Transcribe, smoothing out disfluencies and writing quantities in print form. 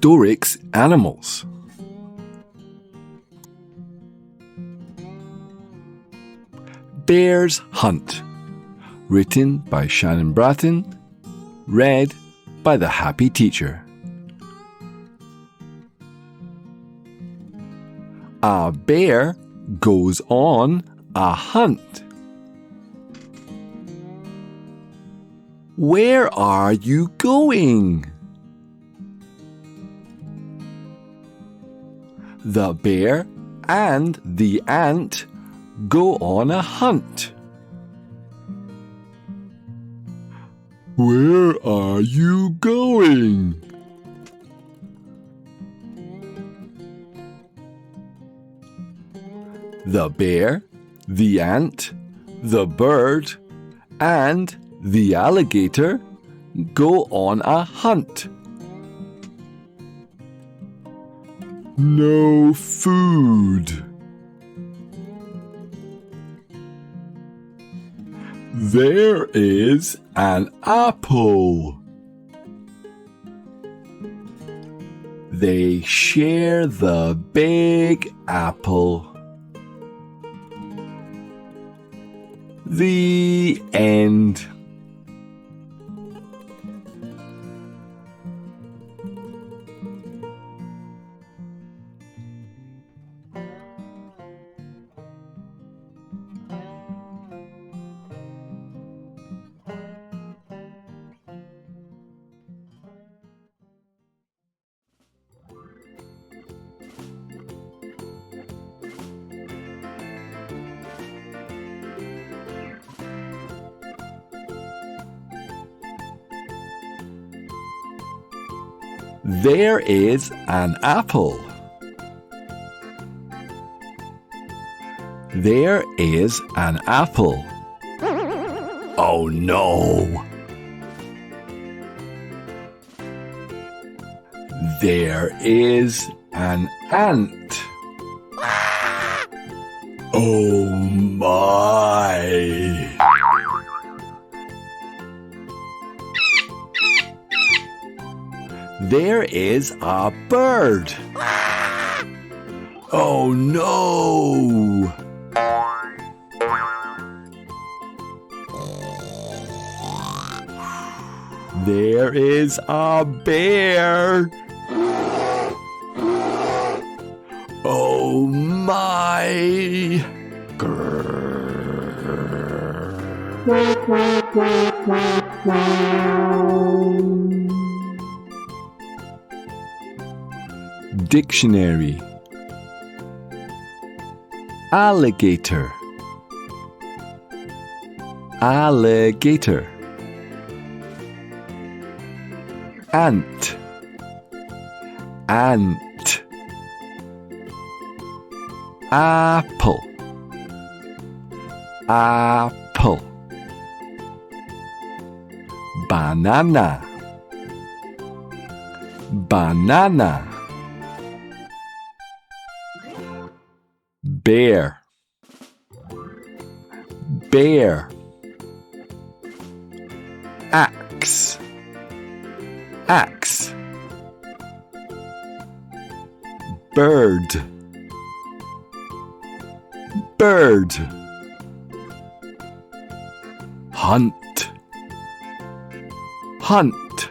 Storix Animals. Bears Hunt, written by Shannon Bratton, read by the Happy Teacher. A bear goes on a hunt. Where are you going? The bear and the ant go on a hunt. Where are you going? The bear, the ant, the bird, and the alligator go on a hunt. No food. There is an apple. They share the big apple. The end. There is an apple. There is an apple. Oh no! There is an ant. Oh my! There is a bird. Oh no! There is a bear. Oh my! Dictionary. Alligator. Alligator. Ant. Ant. Apple. Apple. Banana. Banana. Bear. Bear. Axe. Axe. Bird. Bird. Hunt. Hunt.